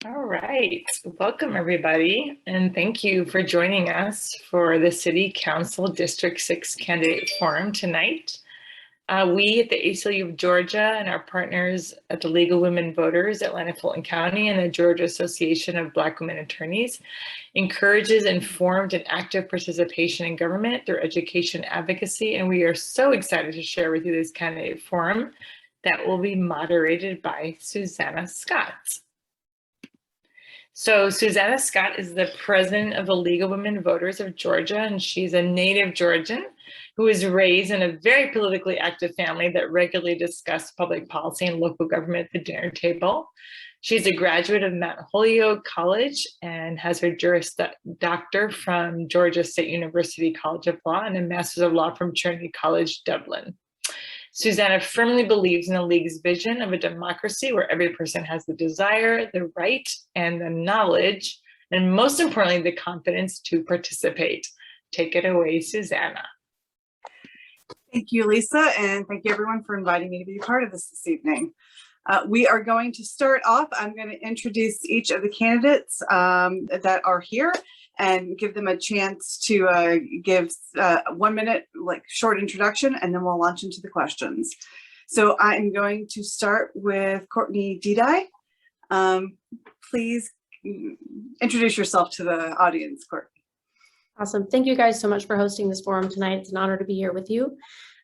All right, welcome everybody, and thank you for joining us for the City Council District 6 Candidate Forum tonight. We at the ACLU of Georgia and our partners at the League of Women Voters, Atlanta Fulton County, and the Georgia Association of Black Women Attorneys encourages informed and active participation in government through education advocacy, and we are so excited to share with you this candidate forum that will be moderated by Susanna Scott. So Susanna Scott is the president of the League of Women Voters of Georgia, and she's a native Georgian who was raised in a very politically active family that regularly discussed public policy and local government at the dinner table. She's a graduate of Mount Holyoke College and has her Juris Doctor from Georgia State University College of Law and a Master's of Law from Trinity College, Dublin. Susanna firmly believes in the League's vision of a democracy where every person has the desire, the right, and the knowledge, and most importantly, the confidence to participate. Take it away, Susanna. Thank you, Lisa, and thank you everyone for inviting me to be a part of this evening. We are going to start off. I'm going to introduce each of the candidates that are here and give them a chance to give 1 minute, short introduction, and then we'll launch into the questions. So I'm going to start with Courtney Didi. Please introduce yourself to the audience, Courtney. Awesome. Thank you guys so much for hosting this forum tonight. It's an honor to be here with you.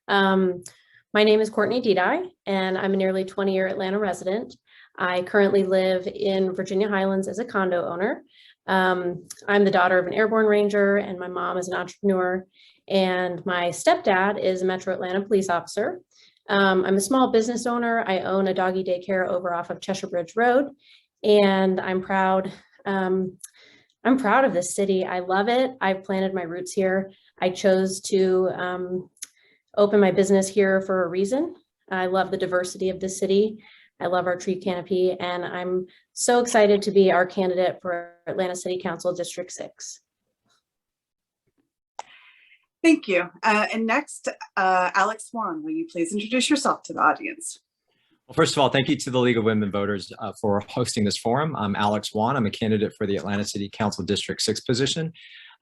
My name is Courtney Didi, and I'm a nearly 20-year Atlanta resident. I currently live in Virginia Highlands as a condo owner. I'm the daughter of an airborne ranger, and my mom is an entrepreneur, and my stepdad is a Metro Atlanta police officer. I'm a small business owner. I own a doggy daycare over off of Cheshire Bridge Road, and I'm proud of this city. I love it. I've planted my roots here. I chose to open my business here for a reason. I love the diversity of the city. I love our tree canopy, and I'm so excited to be our candidate for Atlanta City Council District 6. Thank you. And next, Alex Swan, will you please introduce yourself to the audience? Well, first of all, thank you to the League of Women Voters for hosting this forum. I'm Alex Swan. I'm a candidate for the Atlanta City Council District 6 position.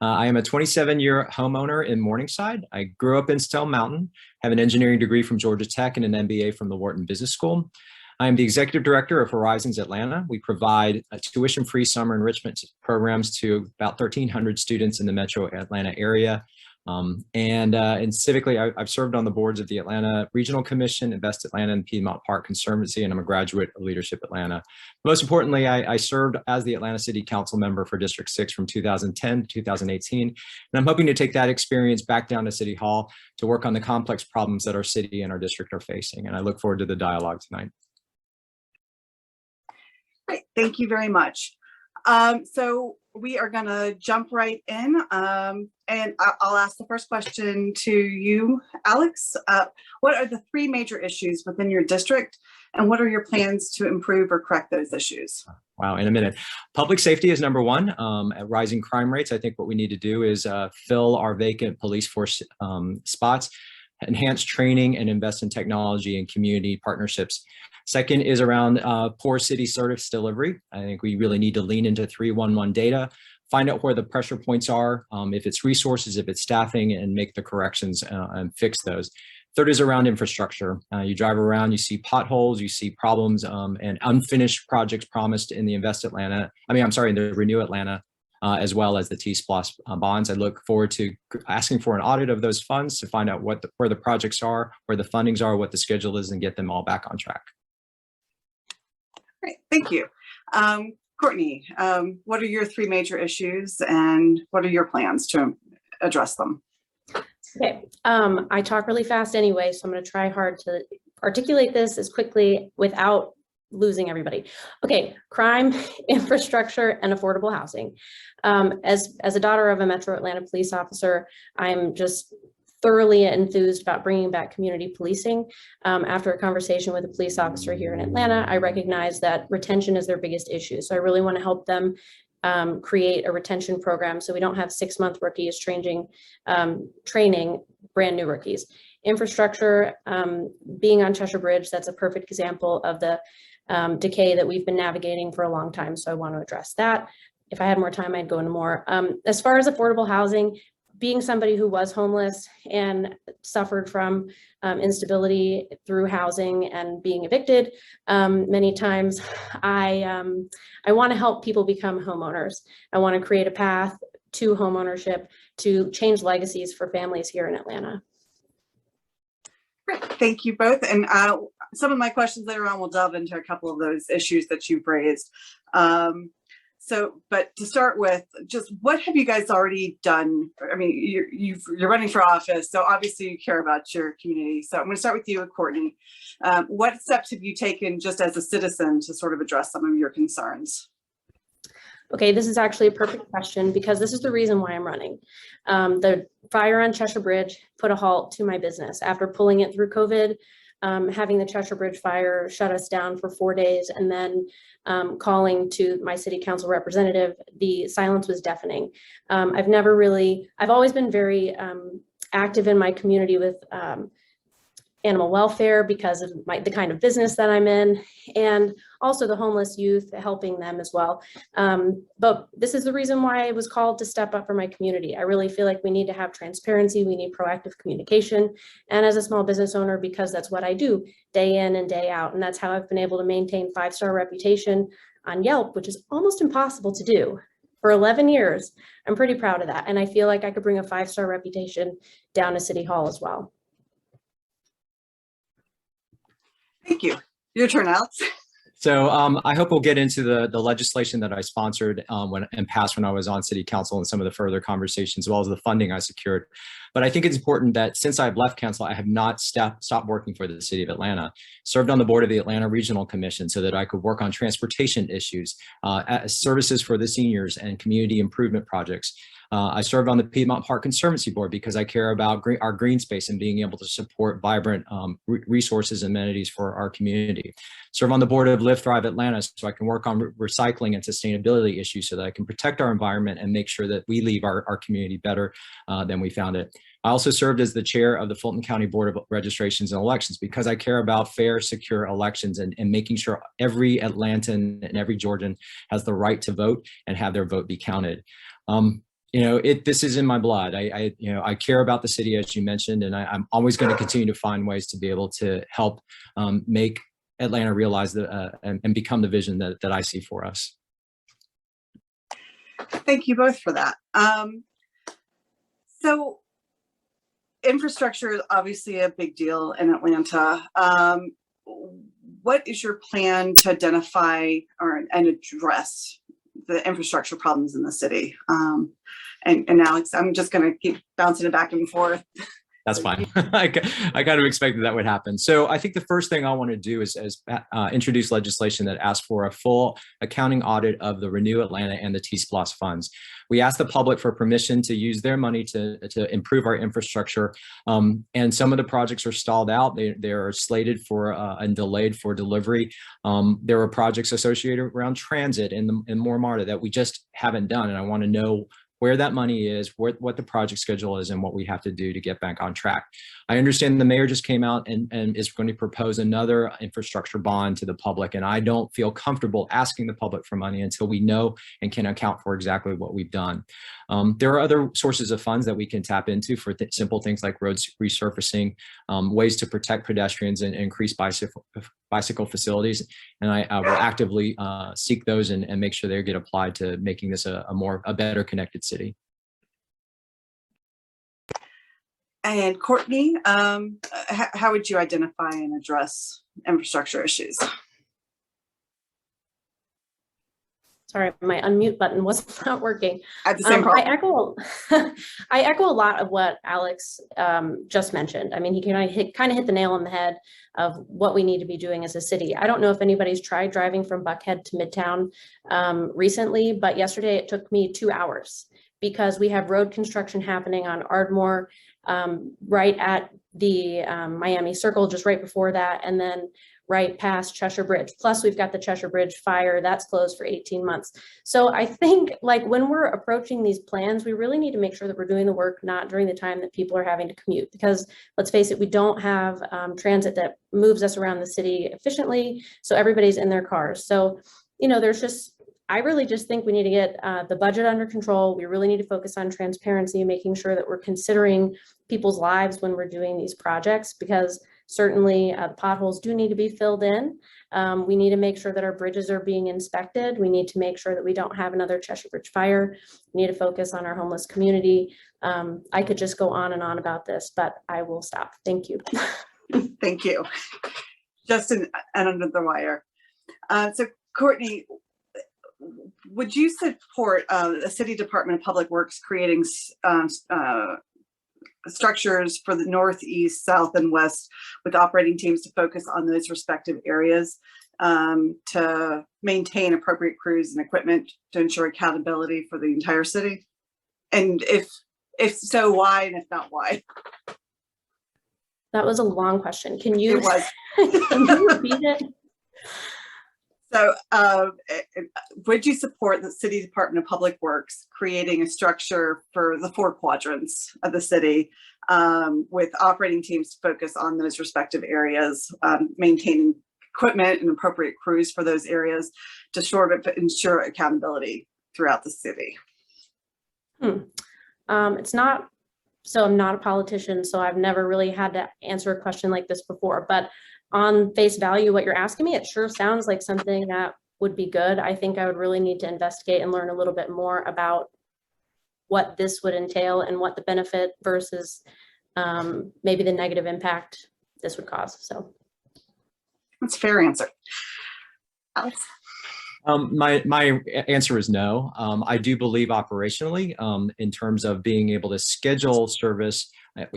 I am a 27-year homeowner in Morningside. I grew up in Stone Mountain, have an engineering degree from Georgia Tech and an MBA from the Wharton Business School. I am the executive director of Horizons Atlanta. We provide tuition-free summer enrichment programs to about 1,300 students in the Metro Atlanta area. And civically, I've served on the boards of the Atlanta Regional Commission, Invest Atlanta, and Piedmont Park Conservancy, and I'm a graduate of Leadership Atlanta. Most importantly, I served as the Atlanta City Council member for District 6 from 2010 to 2018, and I'm hoping to take that experience back down to City Hall to work on the complex problems that our city and our district are facing, and I look forward to the dialogue tonight. Great, thank you very much. So we are going to jump right in, and I'll ask the first question to you, Alex. What are the 3 major issues within your district, and what are your plans to improve or correct those issues? Wow, in a minute. Public safety is number 1. At rising crime rates, I think what we need to do is fill our vacant police force spots, enhance training, and invest in technology and community partnerships. Second is around poor city service delivery. I think we really need to lean into 311 data, find out where the pressure points are, if it's resources, if it's staffing, and make the corrections and fix those. Third is around infrastructure. You drive around, you see potholes, you see problems and unfinished projects promised in the the Renew Atlanta, as well as the T-SPLOST bonds. I look forward to asking for an audit of those funds to find out where the projects are, where the fundings are, what the schedule is, and get them all back on track. Great, thank you. Courtney, what are your 3 major issues, and what are your plans to address them? Okay, I talk really fast anyway, so I'm going to try hard to articulate this as quickly without losing everybody. Okay, crime, infrastructure, and affordable housing. As a daughter of a Metro Atlanta police officer, I'm just thoroughly enthused about bringing back community policing. After a conversation with a police officer here in Atlanta, I recognize that retention is their biggest issue. So I really want to help them create a retention program so we don't have 6-month rookies training brand new rookies. Infrastructure, being on Cheshire Bridge, that's a perfect example of the decay that we've been navigating for a long time. So I want to address that. If I had more time, I'd go into more. As far as affordable housing, being somebody who was homeless and suffered from instability through housing and being evicted many times, I want to help people become homeowners. I want to create a path to homeownership to change legacies for families here in Atlanta. Great. Thank you both. And some of my questions later on will delve into a couple of those issues that you've raised. But to start with, just what have you guys already done? I mean, you're running for office, so obviously you care about your community. So I'm going to start with you, Courtney. What steps have you taken just as a citizen to sort of address some of your concerns? Okay, this is actually a perfect question because this is the reason why I'm running. The fire on Cheshire Bridge put a halt to my business after pulling it through COVID. Having the Cheshire Bridge fire shut us down for 4 days, and then calling to my city council representative, the silence was deafening. I've always been very active in my community with animal welfare because of the kind of business that I'm in, and also the homeless youth, helping them as well. But this is the reason why I was called to step up for my community. I really feel like we need to have transparency, we need proactive communication. And as a small business owner, because that's what I do day in and day out, and that's how I've been able to maintain 5-star reputation on Yelp, which is almost impossible to do. For 11 years, I'm pretty proud of that. And I feel like I could bring a 5-star reputation down to City Hall as well. Thank you. Your turn, Alex. So I hope we'll get into the legislation that I sponsored and passed when I was on city council and some of the further conversations, as well as the funding I secured. But I think it's important that since I've left council, I have not stopped working for the city of Atlanta, served on the board of the Atlanta Regional Commission so that I could work on transportation issues, services for the seniors, and community improvement projects. I served on the Piedmont Park Conservancy Board because I care about our green space and being able to support vibrant resources and amenities for our community. Serve on the board of Live Thrive Atlanta so I can work on recycling and sustainability issues so that I can protect our environment and make sure that we leave our community better than we found it. I also served as the chair of the Fulton County Board of Registrations and Elections because I care about fair, secure elections and making sure every Atlantan and every Georgian has the right to vote and have their vote be counted. This is in my blood. I care about the city, as you mentioned, and I'm always going to continue to find ways to be able to help make Atlanta realize and become the vision that I see for us. Thank you both for that. So infrastructure is obviously a big deal in Atlanta. What is your plan to identify and address the infrastructure problems in the city? And Alex, I'm just going to keep bouncing it back and forth. That's fine. I kind of expected that would happen. So I think the first thing I want to do is introduce legislation that asks for a full accounting audit of the Renew Atlanta and the T-SPLOST funds. We asked the public for permission to use their money to improve our infrastructure. And some of the projects are stalled out. They are slated for and delayed for delivery. There are projects associated around transit in More MARTA that we just haven't done. And I want to know where that money is, what the project schedule is, and what we have to do to get back on track. I understand the mayor just came out and is going to propose another infrastructure bond to the public, and I don't feel comfortable asking the public for money until we know and can account for exactly what we've done. There are other sources of funds that we can tap into for simple things like roads resurfacing, ways to protect pedestrians and increase bicycle facilities, and I will actively seek those and make sure they get applied to making this a better connected city. And Courtney, how would you identify and address infrastructure issues? Sorry, my unmute button was not working. I have the same problem. I echo a lot of what Alex just mentioned. I mean, he kind of hit the nail on the head of what we need to be doing as a city. I don't know if anybody's tried driving from Buckhead to Midtown recently, but yesterday it took me 2 hours because we have road construction happening on Ardmore right at the Miami Circle, just right before that, and then right past Cheshire Bridge. Plus, we've got the Cheshire Bridge fire that's closed for 18 months. So I think like when we're approaching these plans, we really need to make sure that we're doing the work not during the time that people are having to commute, because let's face it, we don't have transit that moves us around the city efficiently. So everybody's in their cars. So, you know, I really just think we need to get the budget under control. We really need to focus on transparency, making sure that we're considering people's lives when we're doing these projects, because certainly the potholes do need to be filled in. We need to make sure that our bridges are being inspected. We need to make sure that we don't have another Cheshire Bridge fire. We need to focus on our homeless community. I could just go on and on about this, but I will stop. Thank you. Thank you. Justin, and under the wire. So Courtney, would you support the City Department of Public Works creating structures for the northeast, south, and west with operating teams to focus on those respective areas to maintain appropriate crews and equipment to ensure accountability for the entire city? And if so, why? And if not, why? That was a long question. Can you, It was. can you repeat it? So would you support the City Department of Public Works creating a structure for the 4 quadrants of the city with operating teams to focus on those respective areas, maintaining equipment and appropriate crews for those areas to ensure accountability throughout the city? It's not, so I'm not a politician, so I've never really had to answer a question like this before, but on face value, what you're asking me, it sure sounds like something that would be good. I think I would really need to investigate and learn a little bit more about what this would entail and what the benefit versus maybe the negative impact this would cause. So that's a fair answer. Alex? My answer is no. I do believe operationally in terms of being able to schedule service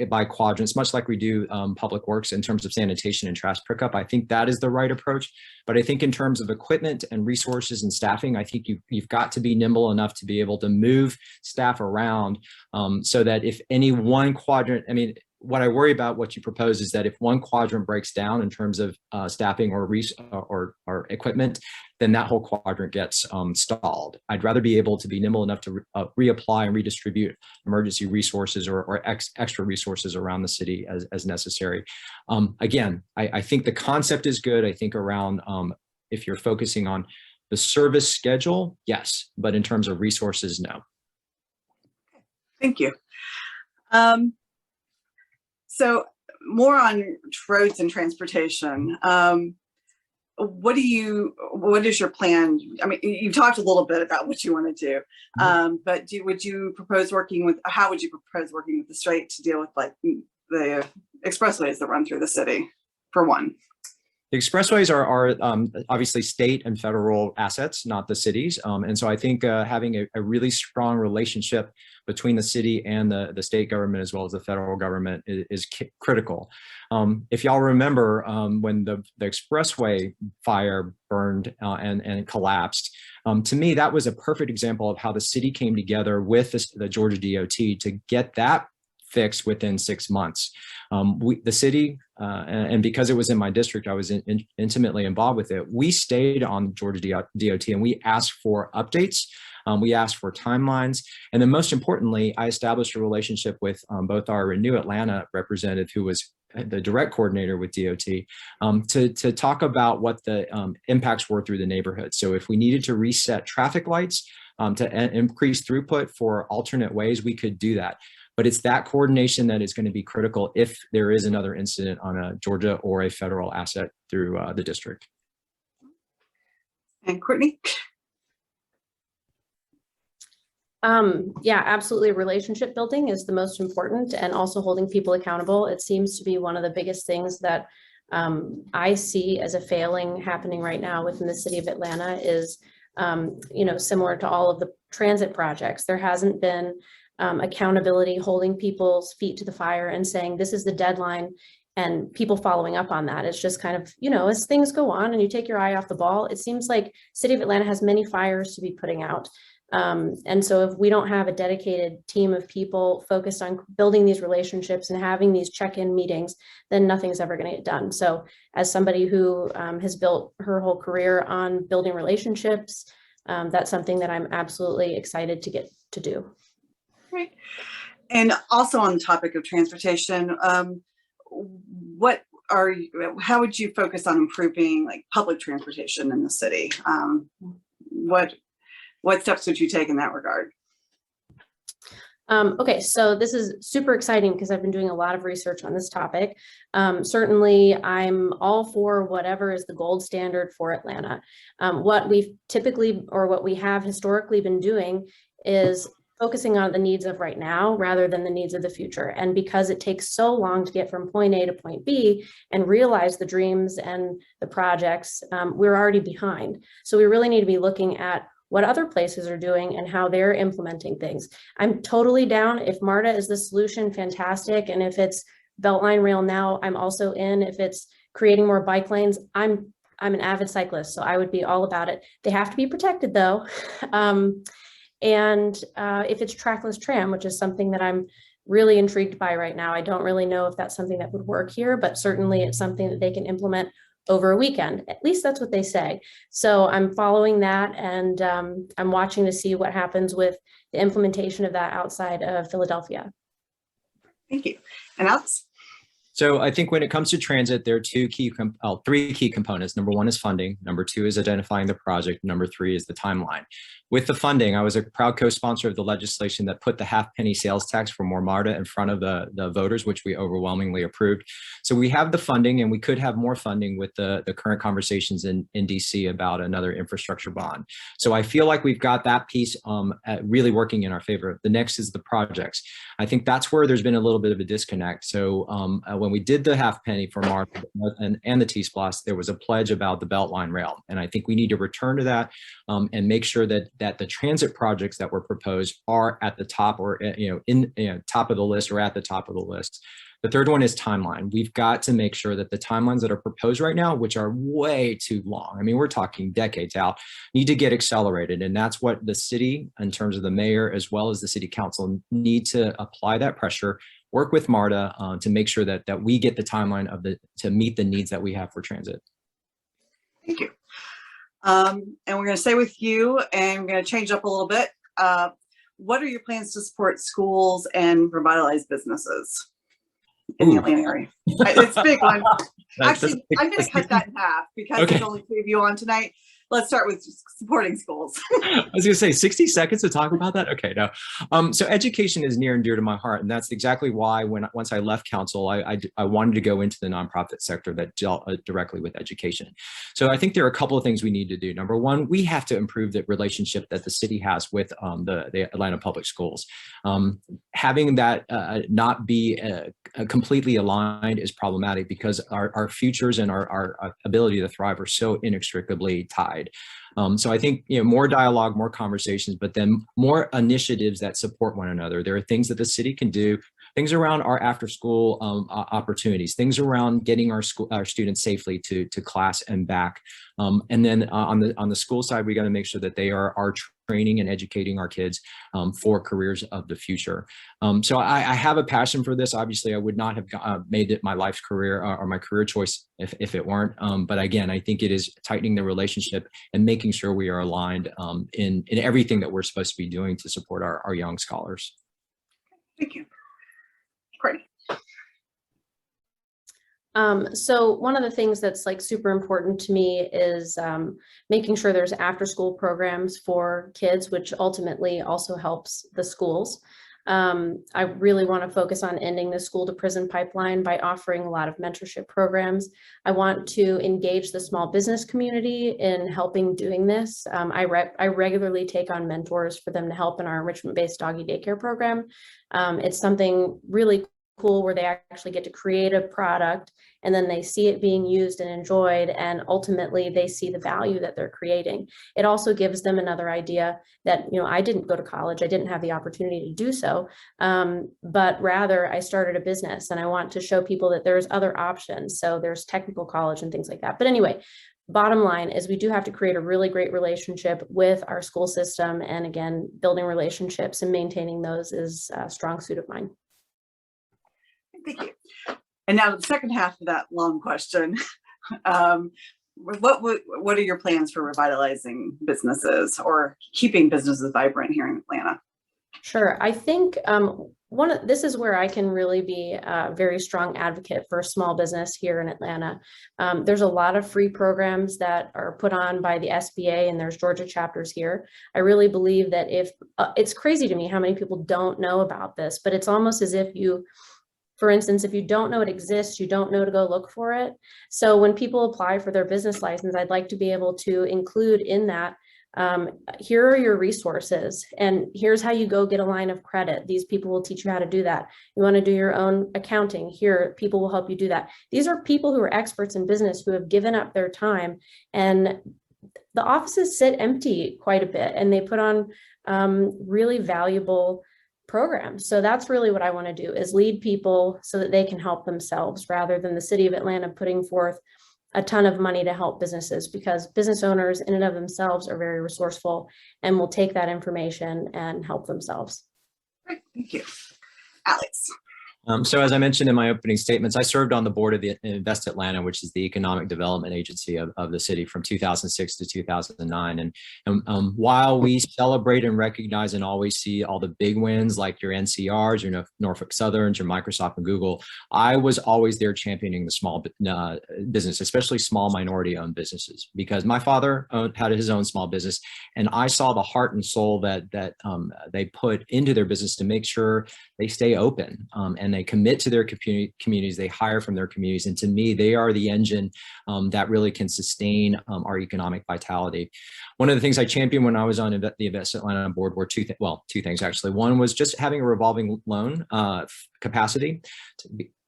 by quadrants, much like we do public works in terms of sanitation and trash pickup. I think that is the right approach. But I think in terms of equipment and resources and staffing, I think you've got to be nimble enough to be able to move staff around so that if any one quadrant, I mean, what I worry about what you propose is that if one quadrant breaks down in terms of staffing or equipment, then that whole quadrant gets stalled. I'd rather be able to be nimble enough to reapply and redistribute emergency resources or extra resources around the city as necessary. Again, I think the concept is good. I think around if you're focusing on the service schedule, yes, but in terms of resources, no. Thank you. So more on roads and transportation. What is your plan? I mean, you talked a little bit about what you want to do, but would you propose working with, how would you propose working with the state to deal with like the expressways that run through the city, for one? The expressways are obviously state and federal assets, not the cities. And so I think having a really strong relationship between the city and the state government as well as the federal government is critical. If y'all remember when the expressway fire burned and collapsed, to me, that was a perfect example of how the city came together with the Georgia DOT to get that fixed within 6 months. The city, and because it was in my district, I was intimately involved with it. We stayed on Georgia DOT and we asked for updates. We asked for timelines. And then most importantly, I established a relationship with both our Renew Atlanta representative, who was the direct coordinator with DOT, to talk about what the impacts were through the neighborhood. So if we needed to reset traffic lights to increase throughput for alternate ways, we could do that. But it's that coordination that is going to be critical if there is another incident on a Georgia or a federal asset through the district. And Courtney? Yeah, absolutely. Relationship building is the most important, and also holding people accountable. It seems to be one of the biggest things that I see as a failing happening right now within the city of Atlanta is, similar to all of the transit projects. There hasn't been accountability, holding people's feet to the fire and saying, this is the deadline, and people following up on that. It's just kind of, as things go on and you take your eye off the ball, it seems like City of Atlanta has many fires to be putting out. And so if we don't have a dedicated team of people focused on building these relationships and having these check-in meetings, then nothing's ever going to get done. So as somebody who has built her whole career on building relationships, that's something that I'm absolutely excited to get to do. Great. And also on the topic of transportation, how would you focus on improving like public transportation in the city? What steps would you take in that regard? Okay, so this is super exciting because I've been doing a lot of research on this topic. Certainly, I'm all for whatever is the gold standard for Atlanta. What we've typically, or what we have historically been doing, is focusing on the needs of right now rather than the needs of the future. And because it takes so long to get from point A to point B and realize the dreams and the projects, we're already behind. So we really need to be looking at what other places are doing and how they're implementing things. I'm totally down. If MARTA is the solution, fantastic. And if it's Beltline Rail now, I'm also in. If it's creating more bike lanes, I'm an avid cyclist, so I would be all about it. They have to be protected though. And if it's trackless tram, which is something that I'm really intrigued by right now, I don't really know if that's something that would work here, but certainly it's something that they can implement over a weekend. At least that's what they say. So I'm following that, and I'm watching to see what happens with the implementation of that outside of Philadelphia. Thank you. And Alex? So I think when it comes to transit, there are three key components. Number one is funding. Number two is identifying the project. Number three is the timeline. With the funding, I was a proud co-sponsor of the legislation that put the half-penny sales tax for more MARTA in front of the voters, which we overwhelmingly approved. So we have the funding, and we could have more funding with the current conversations in DC about another infrastructure bond. So I feel like we've got that piece really working in our favor. The next is the projects. I think that's where there's been a little bit of a disconnect. So when we did the half penny for MARTA and the T-Splosh, there was a pledge about the Beltline Rail. And I think we need to return to that and make sure that the transit projects that were proposed are at the top, or top of the list, or at the top of the list. The third one is timeline. We've got to make sure that the timelines that are proposed right now, which are way too long, I mean, we're talking decades out, need to get accelerated. And that's what the city, in terms of the mayor, as well as the city council, need to apply that pressure, work with MARTA to make sure that we get the timeline to meet the needs that we have for transit. Thank you. And we're going to stay with you, and we're going to change up a little bit. What are your plans to support schools and revitalize businesses in the Atlanta area? It's a big one. Actually, I'm going to cut that in half because there's only 2 of you on tonight. Let's start with supporting schools. I was going to say 60 seconds to talk about that. Okay, no. So education is near and dear to my heart. And that's exactly why once I left council, I wanted to go into the nonprofit sector that dealt directly with education. So I think there are a couple of things we need to do. Number one, we have to improve the relationship that the city has with the Atlanta Public Schools. Having that not be completely aligned is problematic because our futures and our ability to thrive are so inextricably tied. So I think more dialogue, more conversations, but then more initiatives that support one another. There are things that the city can do, things around our after-school opportunities, things around getting our students safely to class and back. And then on the school side, we got to make sure that they are training and educating our kids for careers of the future. So I have a passion for this. Obviously, I would not have made it my life's career or my career choice if it weren't. But again, I think it is tightening the relationship and making sure we are aligned in everything that we're supposed to be doing to support our young scholars. Thank you. Great. So one of the things that's like super important to me is making sure there's after school programs for kids, which ultimately also helps the schools. I really want to focus on ending the school to prison pipeline by offering a lot of mentorship programs. I want to engage the small business community in helping doing this. I regularly take on mentors for them to help in our enrichment-based doggy daycare program. It's something really cool where they actually get to create a product and then they see it being used and enjoyed, and ultimately they see the value that they're creating. It also gives them another idea that, I didn't go to college, I didn't have the opportunity to do so, but rather I started a business and I want to show people that there's other options. So there's technical college and things like that. But anyway, bottom line is we do have to create a really great relationship with our school system. And again, building relationships and maintaining those is a strong suit of mine. Thank you. And now the second half of that long question. What are your plans for revitalizing businesses or keeping businesses vibrant here in Atlanta? Sure. I think this is where I can really be a very strong advocate for small business here in Atlanta. There's a lot of free programs that are put on by the SBA, and there's Georgia chapters here. I really believe that it's crazy to me how many people don't know about this, but it's almost as if for instance, if you don't know it exists, you don't know to go look for it. So when people apply for their business license, I'd like to be able to include in that, here are your resources, and here's how you go get a line of credit. These people will teach you how to do that. You want to do your own accounting, here, people will help you do that. These are people who are experts in business who have given up their time, and the offices sit empty quite a bit, and they put on really valuable programs. So that's really what I want to do, is lead people so that they can help themselves, rather than the city of Atlanta putting forth a ton of money to help businesses, because business owners in and of themselves are very resourceful and will take that information and help themselves. Great, thank you. Alex. So as I mentioned in my opening statements, I served on the board of the Invest Atlanta, which is the economic development agency of the city from 2006 to 2009. And while we celebrate and recognize and always see all the big wins like your NCRs, your Norfolk Southerns, your Microsoft and Google, I was always there championing the small business, especially small minority-owned businesses, because my father had his own small business, and I saw the heart and soul that they put into their business to make sure they stay open, and they commit to their communities, they hire from their communities. And to me, they are the engine that really can sustain our economic vitality. One of the things I championed when I was on the Invest Atlanta board were two things actually. One was just having a revolving loan capacity.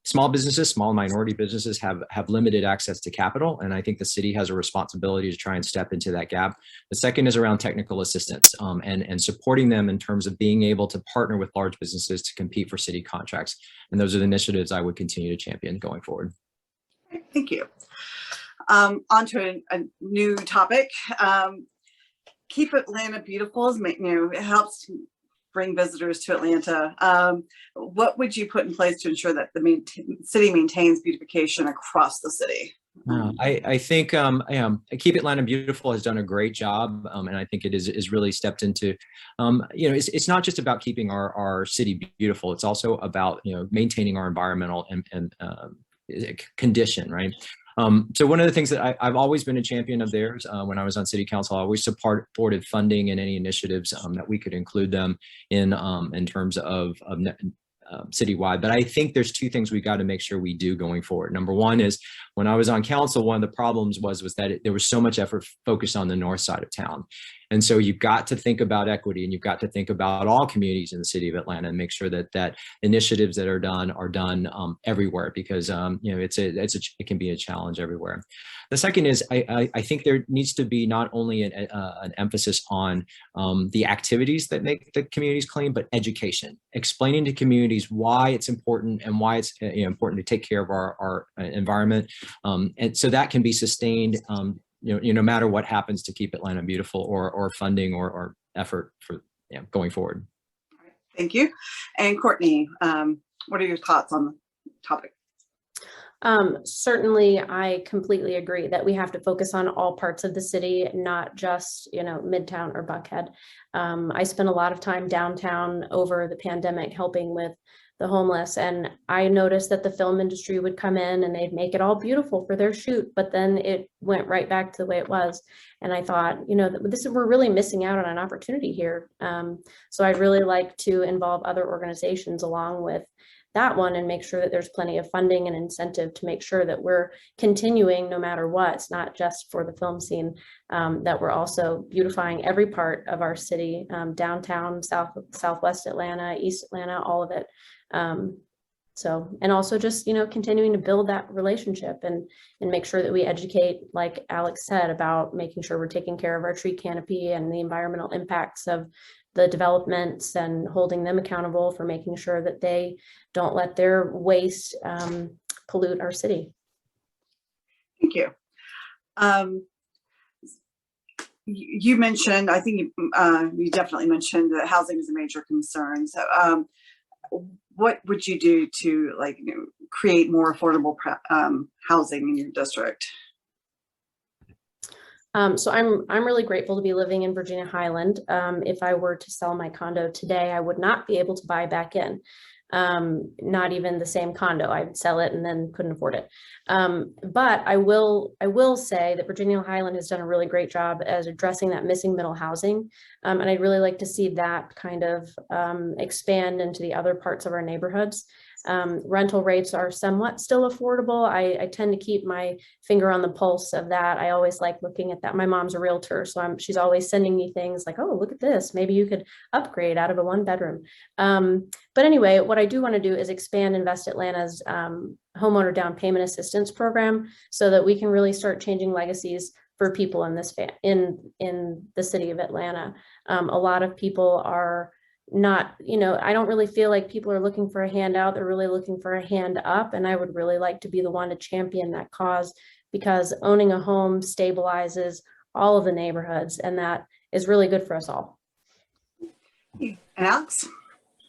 Small businesses, small minority businesses have limited access to capital, and I think the city has a responsibility to try and step into that gap. The second is around technical assistance and supporting them in terms of being able to partner with large businesses to compete for city contracts. And those are the initiatives I would continue to champion going forward. Thank you. On to a new topic. Keep Atlanta Beautiful it helps to bring visitors to Atlanta. What would you put in place to ensure that the city maintains beautification across the city? I think Keep Atlanta Beautiful has done a great job, and I think it is really stepped into, it's not just about keeping our city beautiful. It's also about maintaining our environmental and condition, right? So one of the things that I've always been a champion of theirs, when I was on city council, I always supported funding and any initiatives that we could include them in terms of citywide. But I think there's two things we got to make sure we do going forward. Number one is, when I was on council, one of the problems was that there was so much effort focused on the north side of town. And so you've got to think about equity, and you've got to think about all communities in the city of Atlanta and make sure that initiatives that are done everywhere, because it can be a challenge everywhere. The second is I think there needs to be not only an emphasis on the activities that make the communities clean, but education, explaining to communities why it's important and why it's important to take care of our environment, and so that can be sustained. No matter what happens to keep Atlanta beautiful, or funding or effort for going forward. Thank you. And Courtney, what are your thoughts on the topic? Certainly, I completely agree that we have to focus on all parts of the city, not just, Midtown or Buckhead. I spent a lot of time downtown over the pandemic helping with the homeless, and I noticed that the film industry would come in and they'd make it all beautiful for their shoot, but then it went right back to the way it was. And I thought, we're really missing out on an opportunity here. So I'd really like to involve other organizations along with that one and make sure that there's plenty of funding and incentive to make sure that we're continuing no matter what. It's not just for the film scene, that we're also beautifying every part of our city, downtown, southwest Atlanta, East Atlanta, all of it. So, and also just, continuing to build that relationship and make sure that we educate, like Alex said, about making sure we're taking care of our tree canopy and the environmental impacts of the developments and holding them accountable for making sure that they don't let their waste pollute our city. Thank you. You mentioned, I think you definitely mentioned that housing is a major concern. So what would you do to create more affordable housing in your district? So I'm really grateful to be living in Virginia Highland. If I were to sell my condo today, I would not be able to buy back in. Not even the same condo. I'd sell it and then couldn't afford it. But I will say that Virginia Highland has done a really great job as addressing that missing middle housing. And I'd really like to see that kind of expand into the other parts of our neighborhoods. Rental rates are somewhat still affordable. I tend to keep my finger on the pulse of that. I always like looking at that. My mom's a realtor, so she's always sending me things like, oh, look at this. Maybe you could upgrade out of a 1-bedroom. But anyway, what I do want to do is expand Invest Atlanta's homeowner down payment assistance program so that we can really start changing legacies for people in this in the city of Atlanta. A lot of people are not, I don't really feel like people are looking for a handout. They're really looking for a hand up. And I would really like to be the one to champion that cause, because owning a home stabilizes all of the neighborhoods, and that is really good for us all. And Alex?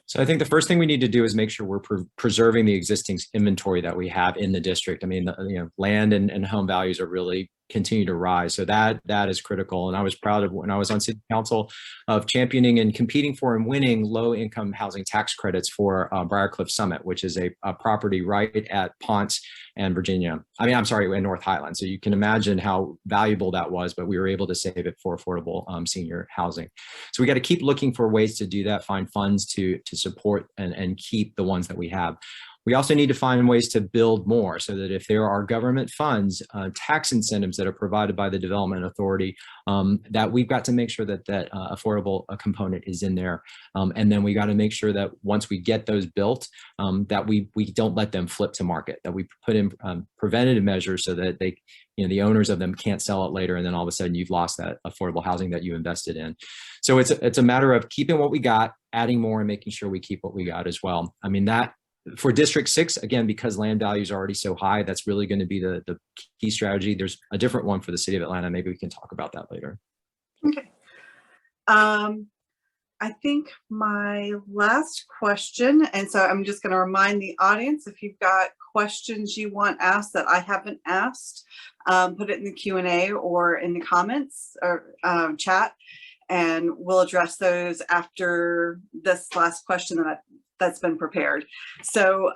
So I think the first thing we need to do is make sure we're preserving the existing inventory that we have in the district. I mean, land and home values are really continue to rise. So that is critical. And I was proud of, when I was on city council, of championing and competing for and winning low income housing tax credits for Briarcliff Summit, which is a property right at Ponce and Virginia. In North Highland. So you can imagine how valuable that was, but we were able to save it for affordable senior housing. So we got to keep looking for ways to do that, find funds to support and keep the ones that we have. We also need to find ways to build more, so that if there are government funds, tax incentives that are provided by the Development Authority, that we've got to make sure that that affordable component is in there. And then we got to make sure that once we get those built, that we don't let them flip to market, that we put in preventative measures so that they, the owners of them can't sell it later, and then all of a sudden you've lost that affordable housing that you invested in. So it's a matter of keeping what we got, adding more, and making sure we keep what we got as well. I mean, that for District 6, again, because land values are already so high, that's really going to be the key strategy. There's a different one for the city of Atlanta. Maybe we can talk about that later. Okay. I think my last question, and so I'm just going to remind the audience, if you've got questions you want asked that I haven't asked, put it in the Q&A or in the comments or chat, and we'll address those after this last question that's been prepared. So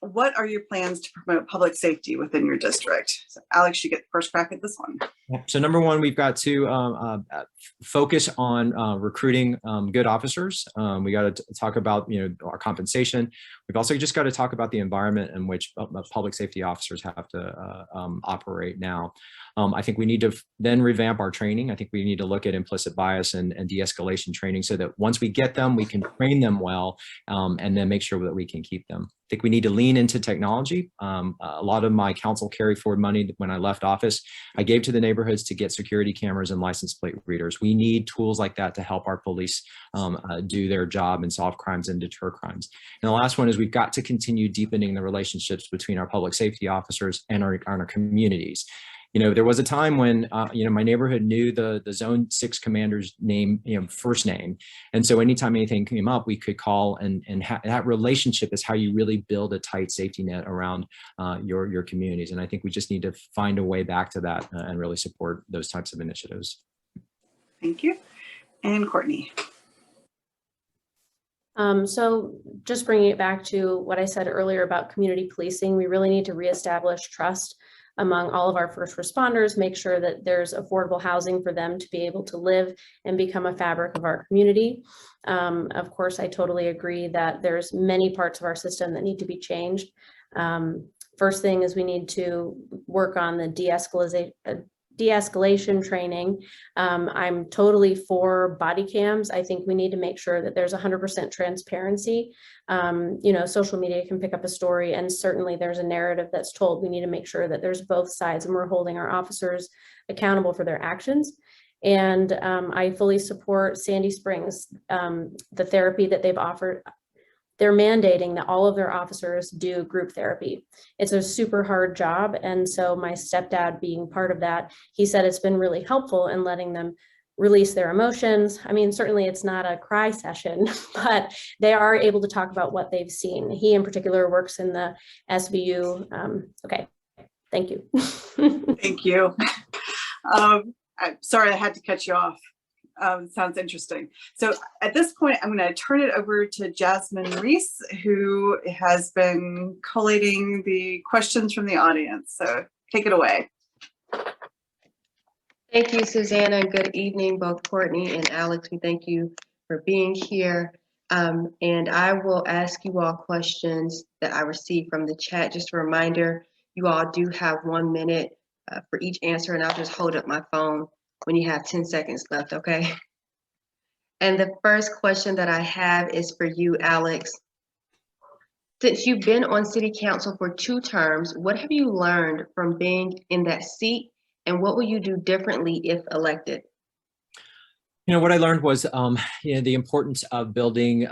what are your plans to promote public safety within your district? So Alex, you get the first crack at this one. So number one, we've got to focus on recruiting good officers. We got to talk about our compensation. We've also just got to talk about the environment in which public safety officers have to operate now. I think we need to then revamp our training. I think we need to look at implicit bias and de-escalation training, so that once we get them, we can train them well, and then make sure that we can keep them. I think we need to lean into technology. A lot of my council carry forward money when I left office, I gave to the neighborhoods to get security cameras and license plate readers. We need tools like that to help our police do their job and solve crimes and deter crimes. And the last one is we've got to continue deepening the relationships between our public safety officers and our communities. There was a time when, my neighborhood knew the Zone 6 commander's name, first name. And so anytime anything came up, we could call, and that relationship is how you really build a tight safety net around your communities. And I think we just need to find a way back to that and really support those types of initiatives. Thank you. And Courtney. So just bringing it back to what I said earlier about community policing, we really need to reestablish trust among all of our first responders, make sure that there's affordable housing for them to be able to live and become a fabric of our community. Of course, I totally agree that there's many parts of our system that need to be changed. First thing is we need to work on the de-escalation training. I'm totally for body cams. I think we need to make sure that there's 100% transparency. Social media can pick up a story, and certainly there's a narrative that's told. We need to make sure that there's both sides and we're holding our officers accountable for their actions. And I fully support Sandy Springs, the therapy that they've offered. They're mandating that all of their officers do group therapy. It's a super hard job. And so my stepdad being part of that, he said it's been really helpful in letting them release their emotions. I mean, certainly it's not a cry session, but they are able to talk about what they've seen. He in particular works in the SVU. Okay, thank you. Thank you. I'm sorry I had to cut you off. Sounds interesting. So at this point, I'm going to turn it over to Jasmine Reese, who has been collating the questions from the audience. So take it away. Thank you, Susanna, and good evening, both Courtney and Alex. We thank you for being here. And I will ask you all questions that I received from the chat. Just a reminder, you all do have 1 minute for each answer, and I'll just hold up my phone when you have 10 seconds left, okay? And the first question that I have is for you, Alex. Since you've been on City Council for 2 terms, what have you learned from being in that seat, and what will you do differently if elected? What I learned was, the importance of building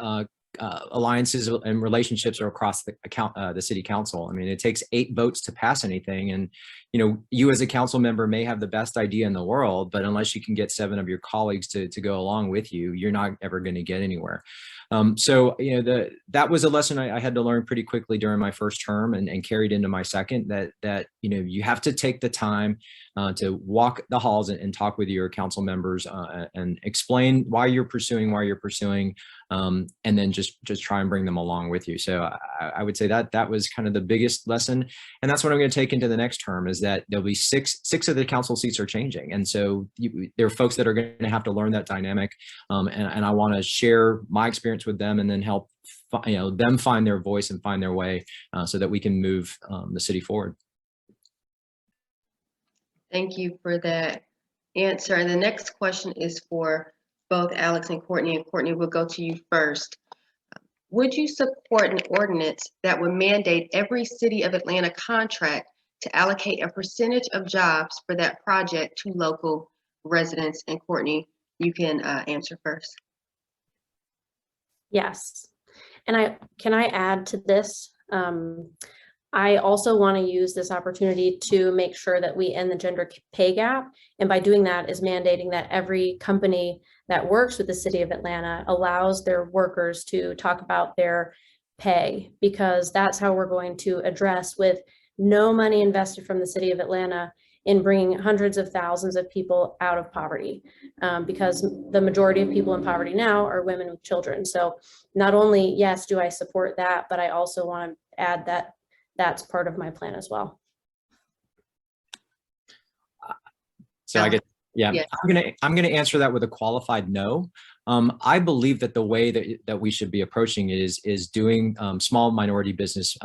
alliances and relationships across the city council. I mean, it takes 8 votes to pass anything. And, you as a council member may have the best idea in the world, but unless you can get 7 of your colleagues to go along with you, you're not ever going to get anywhere. That was a lesson I had to learn pretty quickly during my first term and carried into my second, that you have to take the time to walk the halls and talk with your council members and explain why you're pursuing, and then just try and bring them along with you. So I would say that was kind of the biggest lesson. And that's what I'm going to take into the next term, is that there'll be six of the council seats are changing. And so there are folks that are going to have to learn that dynamic. And I want to share my experience with them and then help them find their voice and find their way so that we can move the city forward. Thank you for that answer. And the next question is for both Alex and Courtney. And Courtney, we'll go to you first. Would you support an ordinance that would mandate every City of Atlanta contract to allocate a percentage of jobs for that project to local residents? And Courtney, you can answer first. Yes. And can I add to this? I also want to use this opportunity to make sure that we end the gender pay gap. And by doing that is mandating that every company that works with the City of Atlanta allows their workers to talk about their pay, because that's how we're going to address, with no money invested from the City of Atlanta, in bringing hundreds of thousands of people out of poverty, because the majority of people in poverty now are women with children. So not only, yes, do I support that, but I also want to add that that's part of my plan as well. So I get, yeah. I'm gonna answer that with a qualified no. I believe that the way that we should be approaching it is doing small minority business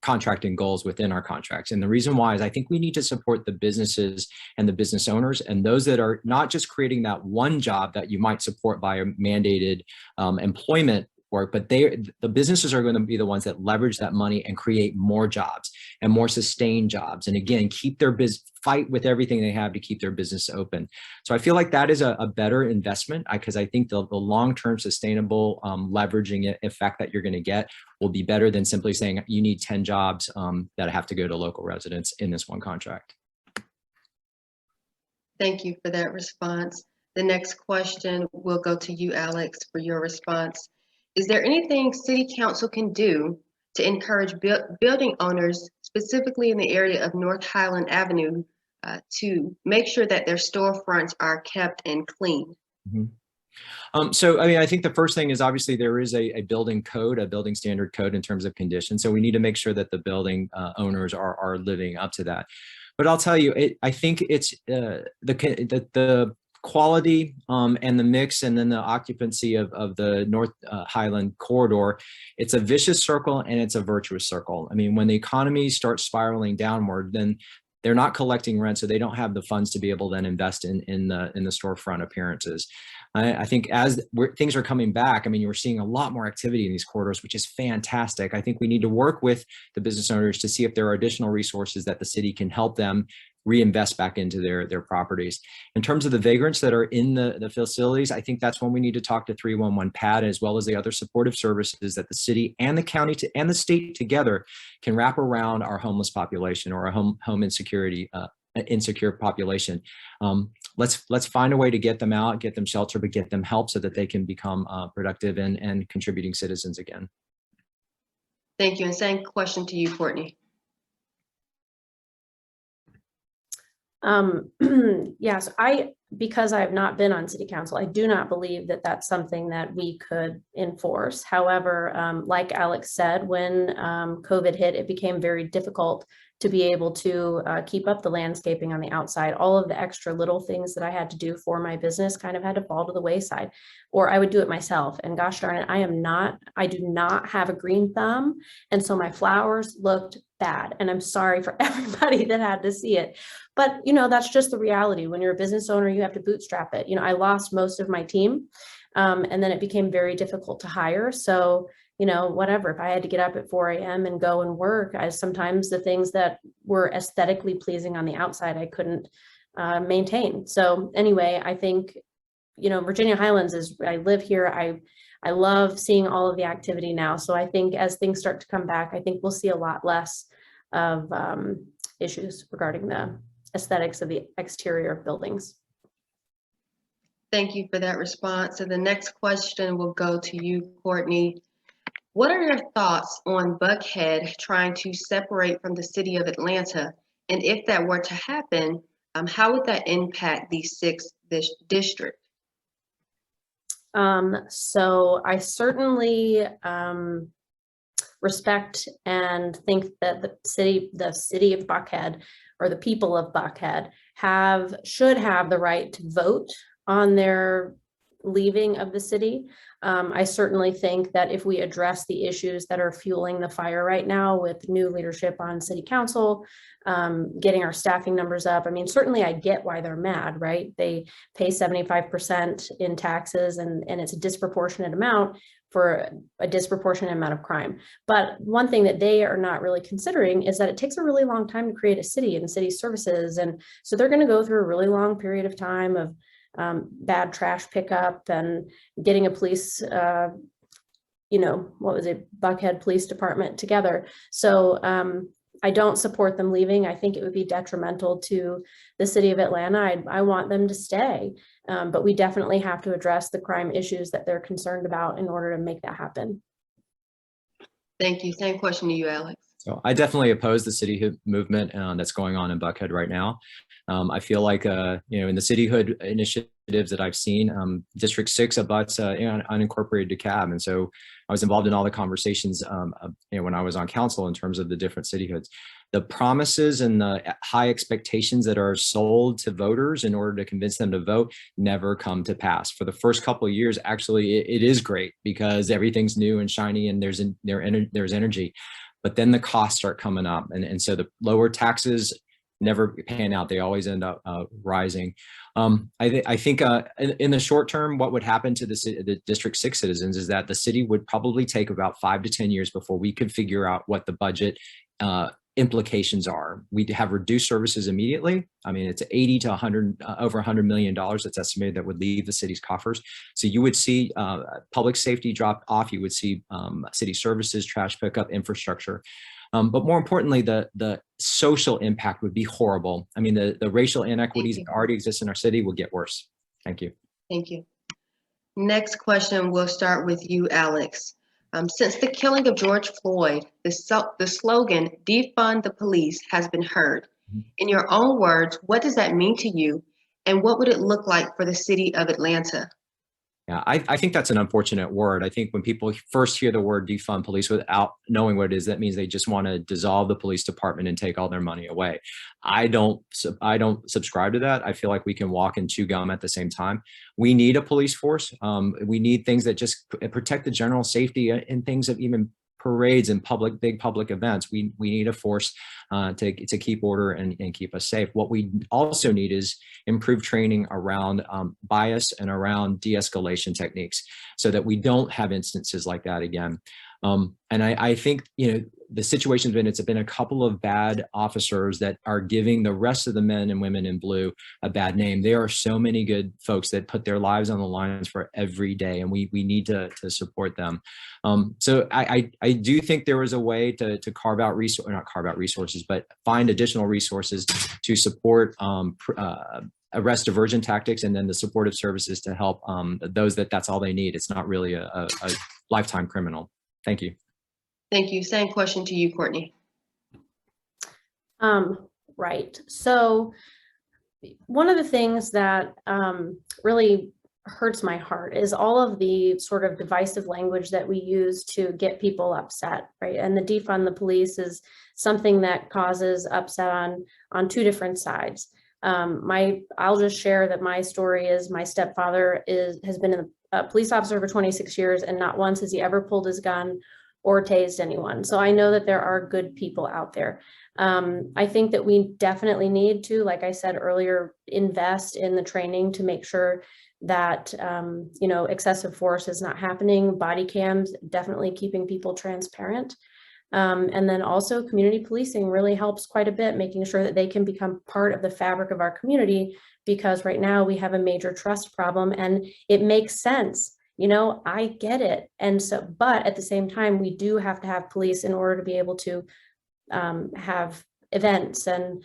contracting goals within our contracts. And the reason why is I think we need to support the businesses and the business owners, and those that are not just creating that one job that you might support by a mandated employment work, but the businesses are going to be the ones that leverage that money and create more jobs and more sustained jobs. And again, keep their fight with everything they have to keep their business open. So I feel like that is a better investment, because I think the long-term sustainable leveraging effect that you're going to get will be better than simply saying you need 10 jobs that have to go to local residents in this one contract. Thank you for that response. The next question will go to you, Alex, for your response. Is there anything City Council can do to encourage building owners, specifically in the area of North Highland Avenue, to make sure that their storefronts are kept and clean? Mm-hmm. So, I mean, I think the first thing is obviously there is a building code, a building standard code in terms of conditions. So we need to make sure that the building owners are living up to that. But I'll tell you, I think it's the quality and the mix, and then the occupancy of the North Highland corridor. It's a vicious circle and it's a virtuous circle. I mean, when the economy starts spiraling downward, then they're not collecting rent, so they don't have the funds to be able to then invest in the storefront appearances. I think as things are coming back, I mean, we're seeing a lot more activity in these corridors, which is fantastic. I think we need to work with the business owners to see if there are additional resources that the city can help them reinvest back into their properties. In terms of the vagrants that are in the facilities, I think that's when we need to talk to 311 PAD, as well as the other supportive services that the city and the county and the state together can wrap around our homeless population or a home insecure population. Let's find a way to get them out, get them shelter, but get them help so that they can become productive and contributing citizens again. Thank you. And same question to you, Courtney. Yes, because I have not been on city council, I do not believe that that's something that we could enforce. However, like Alex said, when COVID hit, it became very difficult to be able to keep up the landscaping on the outside. All of the extra little things that I had to do for my business kind of had to fall to the wayside, or I would do it myself. And gosh darn it, I do not have a green thumb. And so my flowers looked bad. And I'm sorry for everybody that had to see it. But, you know, that's just the reality. When you're a business owner, you have to bootstrap it. You know, I lost most of my team, and then it became very difficult to hire. So, you know, whatever, if I had to get up at 4 a.m. and go and work, sometimes the things that were aesthetically pleasing on the outside, I couldn't maintain. So anyway, I think, you know, Virginia Highlands I live here. I love seeing all of the activity now. So I think as things start to come back, I think we'll see a lot less of issues regarding the aesthetics of the exterior of buildings. Thank you for that response. So the next question will go to you, Courtney. What are your thoughts on Buckhead trying to separate from the city of Atlanta? And if that were to happen, how would that impact the 6th district? So I certainly respect and think that the city of Buckhead, or the people of Buckhead, should have the right to vote on their leaving of the city. I certainly think that if we address the issues that are fueling the fire right now with new leadership on city council, getting our staffing numbers up. I mean, certainly I get why they're mad, right? They pay 75% in taxes, and it's a disproportionate amount for a disproportionate amount of crime. But one thing that they are not really considering is that it takes a really long time to create a city and city services. And so they're going to go through a really long period of time of bad trash pickup and getting a police, Buckhead Police Department together. So I don't support them leaving. I think it would be detrimental to the city of Atlanta. I want them to stay, but we definitely have to address the crime issues that they're concerned about in order to make that happen. Thank you. Same question to you, Alex. So I definitely oppose the cityhood movement that's going on in Buckhead right now. I feel like, in the cityhood initiatives that I've seen, District 6 abuts unincorporated DeKalb. And so I was involved in all the conversations when I was on council in terms of the different cityhoods. The promises and the high expectations that are sold to voters in order to convince them to vote never come to pass. For the first couple of years, actually, it is great because everything's new and shiny and there's energy. But then the costs start coming up. And so the lower taxes never pan out. They always end up rising. I think in the short term, what would happen to the District 6 citizens is that the city would probably take about 5 to 10 years before we could figure out what the budget implications are. We'd have reduced services immediately. I mean, it's 80 to 100, over $100 million that's estimated that would leave the city's coffers. So you would see public safety drop off. You would see city services, trash pickup, infrastructure. But more importantly, the social impact would be horrible. I mean, the racial inequities that already exist in our city will get worse. Thank you. Thank you. Next question, we'll start with you, Alex. Since the killing of George Floyd, the slogan, defund the police, has been heard. In your own words, what does that mean to you? And what would it look like for the city of Atlanta? Yeah, I think that's an unfortunate word. I think when people first hear the word defund police without knowing what it is, that means they just want to dissolve the police department and take all their money away. I don't subscribe to that. I feel like we can walk and chew gum at the same time. We need a police force. We need things that just protect the general safety and things of even parades and big public events, we need a force to keep order and keep us safe. What we also need is improved training around bias and around de-escalation techniques so that we don't have instances like that again. And I think, the situation's been, it's been a couple of bad officers that are giving the rest of the men and women in blue a bad name. There are so many good folks that put their lives on the lines for every day, and we need to support them. So I do think there was a way to carve out not carve out resources, but find additional resources to support arrest diversion tactics, and then the supportive services to help those that's all they need. It's not really a lifetime criminal. Thank you. Thank you. Same question to you, Courtney. Right. So one of the things that really hurts my heart is all of the sort of divisive language that we use to get people upset, right? And the defund the police is something that causes upset on two different sides. I'll just share that my story is my stepfather has been a police officer for 26 years, and not once has he ever pulled his gun or tased anyone. So I know that there are good people out there. I think that we definitely need to, like I said earlier, invest in the training to make sure that, excessive force is not happening. Body cams, definitely keeping people transparent. And then also community policing really helps quite a bit, making sure that they can become part of the fabric of our community, because right now we have a major trust problem, and it makes sense. I get it. And so, but at the same time, we do have to have police in order to be able to have events and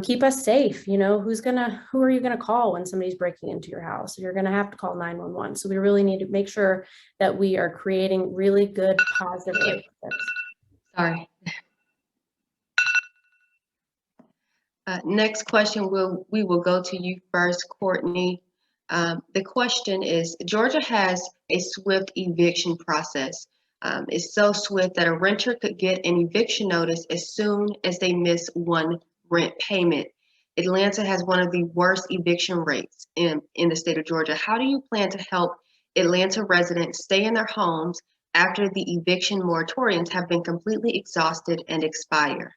keep us safe. Who are you gonna call when somebody's breaking into your house? You're gonna have to call 911. So we really need to make sure that we are creating really good, positive relationships. Sorry. Next question, we will go to you first, Courtney. The question is, Georgia has a swift eviction process. It's so swift that a renter could get an eviction notice as soon as they miss one rent payment. Atlanta has one of the worst eviction rates in the state of Georgia. How do you plan to help Atlanta residents stay in their homes after the eviction moratoriums have been completely exhausted and expire?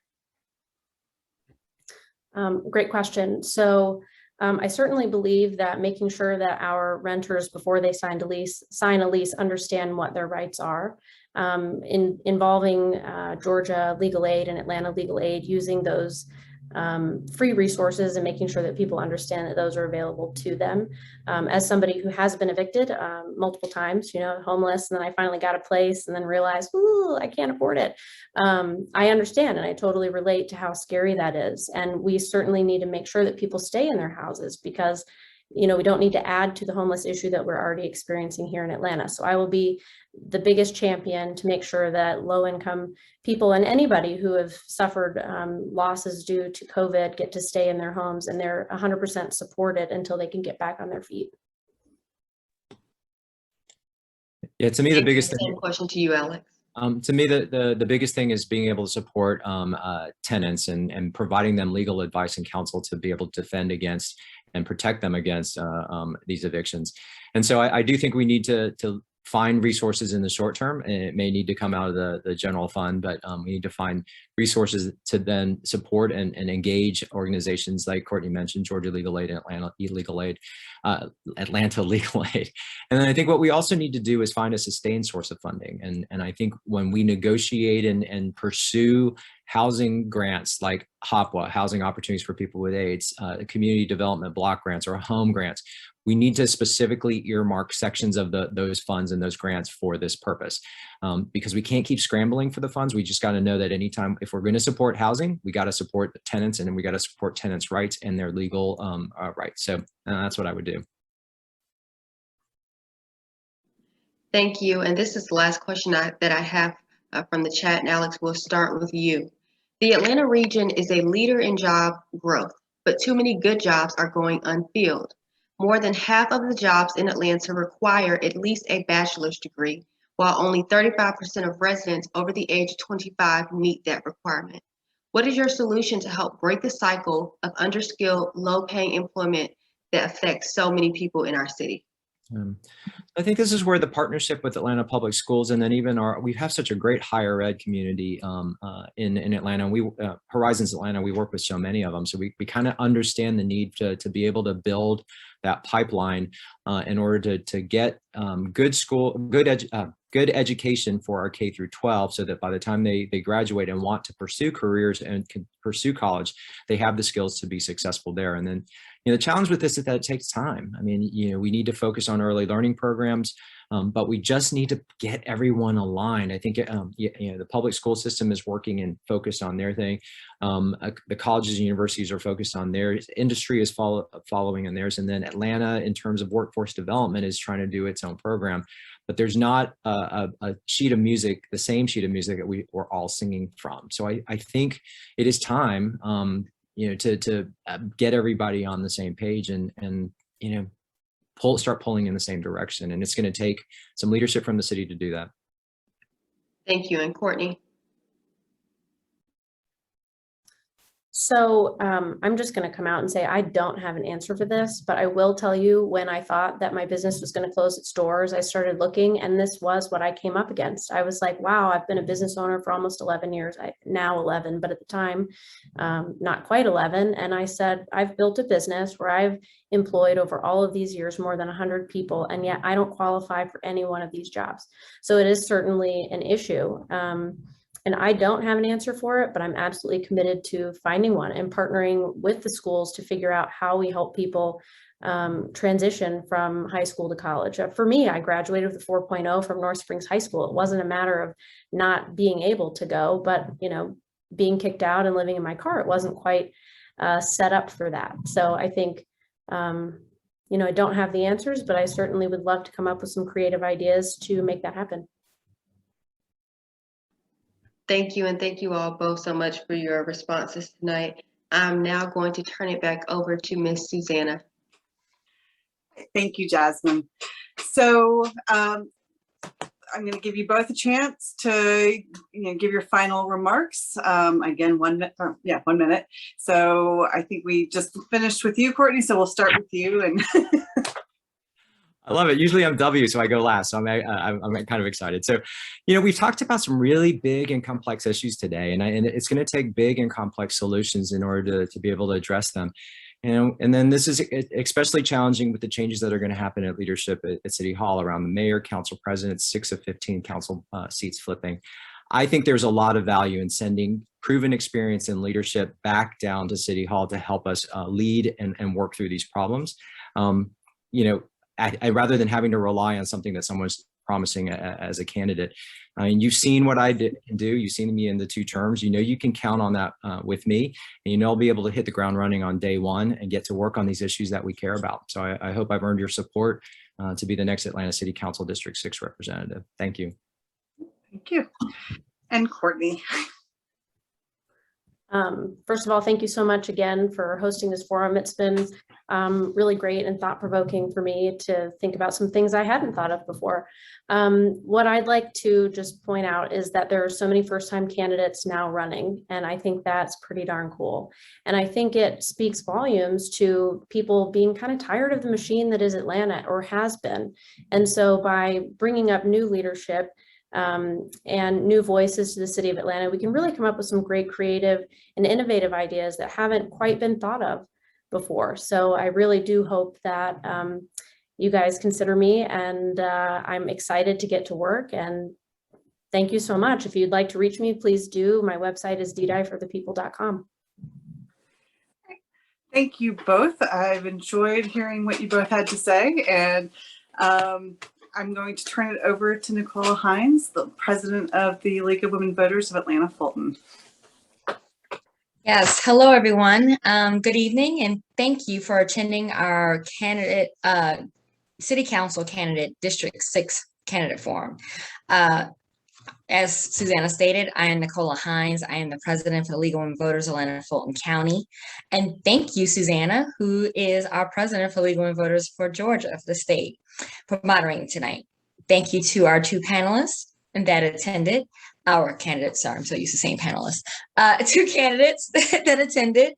Great question. So I certainly believe that making sure that our renters, before they sign a lease, understand what their rights are. Involving Georgia Legal Aid and Atlanta Legal Aid, using those free resources and making sure that people understand that those are available to them. As somebody who has been evicted multiple times, homeless, and then I finally got a place and then realized, ooh, I can't afford it. I understand, and I totally relate to how scary that is. And we certainly need to make sure that people stay in their houses, because we don't need to add to the homeless issue that we're already experiencing here in Atlanta. So I will be the biggest champion to make sure that low-income people and anybody who have suffered losses due to COVID get to stay in their homes, and they're 100% supported until they can get back on their feet. Yeah, to me, the biggest thing. Same question to you, Alex. To me, the biggest thing is being able to support tenants and providing them legal advice and counsel to be able to defend against and protect them against these evictions. And so I do think we need to find resources in the short term, and it may need to come out of the general fund, but we need to find resources to then support and engage organizations like Courtney mentioned, Georgia Legal Aid and Atlanta Legal Aid. And then I think what we also need to do is find a sustained source of funding. And I think when we negotiate and pursue housing grants like HOPWA, Housing Opportunities for People with AIDS, community development block grants, or home grants, we need to specifically earmark sections of those funds and those grants for this purpose, because we can't keep scrambling for the funds. We just got to know that anytime, if we're going to support housing, we got to support the tenants, and then we got to support tenants' rights and their legal rights. So that's what I would do. Thank you. And this is the last question that I have from the chat. And Alex, we'll start with you. The Atlanta region is a leader in job growth, but too many good jobs are going unfilled. More than half of the jobs in Atlanta require at least a bachelor's degree, while only 35% of residents over the age of 25 meet that requirement. What is your solution to help break the cycle of underskilled, low-paying employment that affects so many people in our city? I think this is where the partnership with Atlanta Public Schools, and then even we have such a great higher ed community in Atlanta. We Horizons Atlanta, we work with so many of them, so we kind of understand the need to be able to build that pipeline in order to get good education for our K through 12, so that by the time they graduate and want to pursue careers and can pursue college, they have the skills to be successful there. And then, the challenge with this is that it takes time. I mean, we need to focus on early learning programs, but we just need to get everyone aligned. I think, the public school system is working and focused on their thing. The colleges and universities are focused on theirs. Industry is following in theirs. And then Atlanta, in terms of workforce development, is trying to do its own program. But there's not a sheet of music, the same sheet of music that we're all singing from. So I think it is time, to get everybody on the same page and start pulling in the same direction. And it's going to take some leadership from the city to do that. Thank you. And Courtney? So I'm just going to come out and say I don't have an answer for this, but I will tell you, when I thought that my business was going to close its doors, I started looking, and this was what I came up against. I was like, wow, I've been a business owner for almost 11 years, now 11, but at the time, not quite 11. And I said, I've built a business where I've employed over all of these years more than 100 people, and yet I don't qualify for any one of these jobs. So it is certainly an issue. And I don't have an answer for it, but I'm absolutely committed to finding one and partnering with the schools to figure out how we help people transition from high school to college. For me, I graduated with a 4.0 from North Springs High School. It wasn't a matter of not being able to go, but being kicked out and living in my car, it wasn't quite set up for that. So I think, I don't have the answers, but I certainly would love to come up with some creative ideas to make that happen. Thank you, and thank you all both so much for your responses tonight. I'm now going to turn it back over to Miss Susanna. Thank you, Jasmine. So I'm going to give you both a chance to give your final remarks. Again, 1 minute. 1 minute. So I think we just finished with you, Courtney. So we'll start with you. And I love it. Usually I'm W, so I go last. So I'm kind of excited. So, we've talked about some really big and complex issues today, and it's going to take big and complex solutions in order to be able to address them. And then this is especially challenging with the changes that are going to happen at leadership at City Hall around the mayor, council president, 6 of 15 council seats flipping. I think there's a lot of value in sending proven experience in leadership back down to City Hall to help us lead and work through these problems. I rather than having to rely on something that someone's promising as a candidate. I mean, you've seen what I do. You've seen me in the 2 terms. You can count on that with me, and I'll be able to hit the ground running on day 1 and get to work on these issues that we care about. So I hope I've earned your support to be the next Atlanta City Council District 6 representative. Thank you. Thank you. And Courtney. First of all, thank you so much again for hosting this forum. It's been really great and thought-provoking for me to think about some things I hadn't thought of before. What I'd like to just point out is that there are so many first-time candidates now running, and I think that's pretty darn cool. And I think it speaks volumes to people being kind of tired of the machine that is Atlanta, or has been. And so by bringing up new leadership and new voices to the city of Atlanta, we can really come up with some great creative and innovative ideas that haven't quite been thought of before. So I really do hope that you guys consider me, and I'm excited to get to work, and thank you so much. If you'd like to reach me, please do. My website is ddieforthepeople.com. Thank you both. I've enjoyed hearing what you both had to say, and I'm going to turn it over to Nicola Hines, the president of the League of Women Voters of Atlanta Fulton. Yes, hello everyone. Good evening, and thank you for attending our candidate, City Council candidate District 6 candidate forum. As Susanna stated, I am Nicola Hines. I am the president for the League of Women Voters of Atlanta Fulton County. And thank you, Susanna, who is our president for League of Women Voters for Georgia, for the state, for moderating tonight. Thank you to our 2 panelists that attended. Our candidates, sorry, I'm so used to saying panelists. 2 candidates that attended.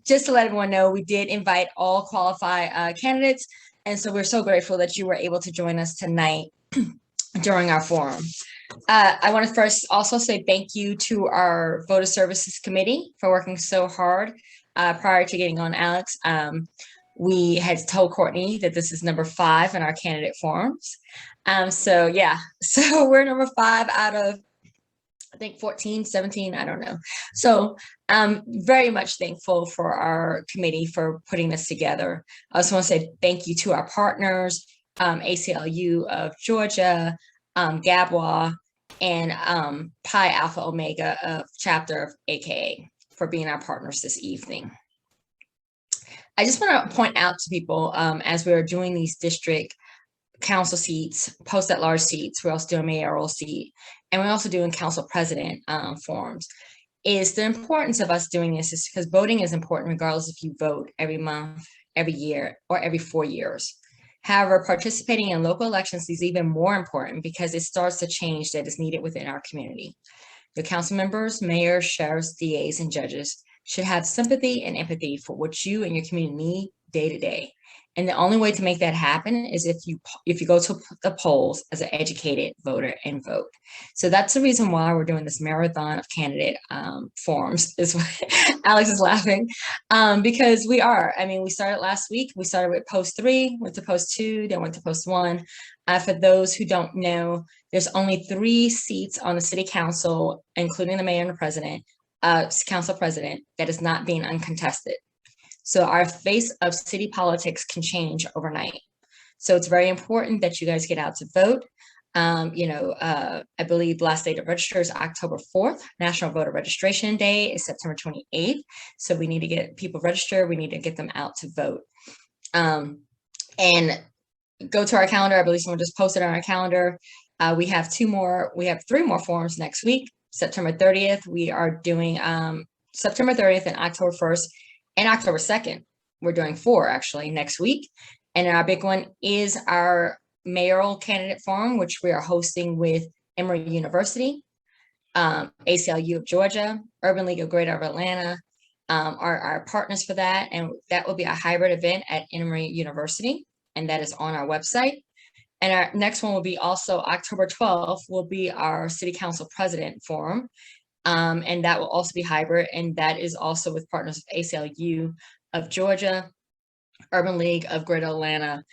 Just to let everyone know, we did invite all qualified candidates. And so we're so grateful that you were able to join us tonight during our forum. I want to first also say thank you to our Voter Services Committee for working so hard prior to getting on, Alex. We had told Courtney that this is number 5 in our candidate forums. So yeah, so we're number 5 out of, I think 14, 17, I don't know. So I'm very much thankful for our committee for putting this together. I also want to say thank you to our partners, ACLU of Georgia, GABWA, and Pi Alpha Omega of chapter of AKA for being our partners this evening. I just want to point out to people as we are doing these district council seats, post-at-large seats, we're also doing mayoral seat, and we're also doing council president forums, is the importance of us doing this is because voting is important regardless if you vote every month, every year, or every 4 years. However, participating in local elections is even more important because it starts the change that is needed within our community. The council members, mayors, sheriffs, DAs, and judges should have sympathy and empathy for what you and your community need day to day. And the only way to make that happen is if you go to the polls as an educated voter and vote. So that's the reason why we're doing this marathon of candidate forums, is what Alex is laughing, because we are. I mean, we started last week. We started with post 3, went to post 2, then went to post 1. For those who don't know, there's only 3 seats on the city council, including the mayor and the president, council president, that is not being uncontested. So our face of city politics can change overnight. So it's very important that you guys get out to vote. I believe the last day to register is October 4th. National Voter Registration Day is September 28th. So we need to get people registered. We need to get them out to vote. And go to our calendar. I believe someone just posted on our calendar. We have 3 more forums next week. September 30th, we are doing September 30th and October 1st. And October 2nd, we're doing 4 actually next week. And our big one is our mayoral candidate forum, which we are hosting with Emory University, ACLU of Georgia, Urban League of Greater Atlanta are our partners for that. And that will be a hybrid event at Emory University. And that is on our website. And our next one will be also October 12th will be our City Council President Forum. And that will also be hybrid, and that is also with partners of ACLU of Georgia, Urban League of Greater Atlanta.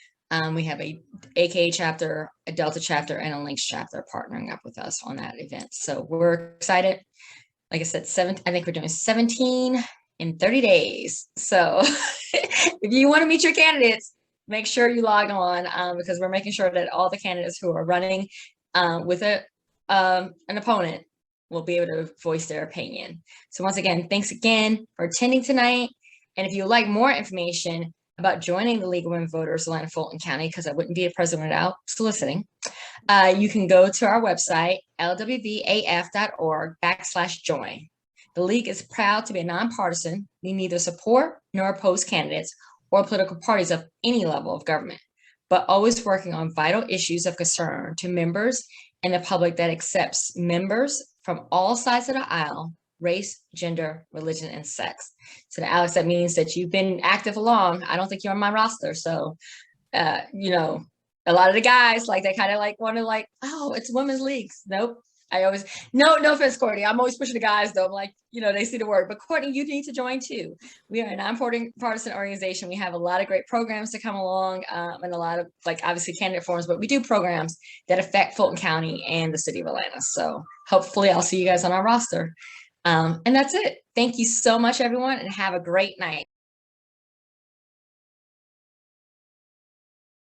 We have a AKA chapter, a Delta chapter, and a Lynx chapter partnering up with us on that event. So we're excited. Like I said, I think we're doing 17 in 30 days. So if you want to meet your candidates, make sure you log on because we're making sure that all the candidates who are running with an opponent will be able to voice their opinion. So once again, thanks again for attending tonight. And if you would like more information about joining the League of Women Voters Atlanta Fulton County, because I wouldn't be a president without soliciting, you can go to our website, lwvaf.org/join. The League is proud to be a nonpartisan. We neither support nor oppose candidates or political parties of any level of government, but always working on vital issues of concern to members and the public that accepts members from all sides of the aisle, race, gender, religion, and sex. So to Alex, that means that you've been active along. I don't think you're on my roster. So, a lot of the guys, like, they kind of like want to like, oh, it's women's leagues. Nope. No offense, Courtney. I'm always pushing the guys though. I'm like, they see the word, but Courtney, you need to join too. We are a nonpartisan organization. We have a lot of great programs to come along and a lot of obviously candidate forums, but we do programs that affect Fulton County and the city of Atlanta. So hopefully I'll see you guys on our roster. And that's it. Thank you so much, everyone, and have a great night.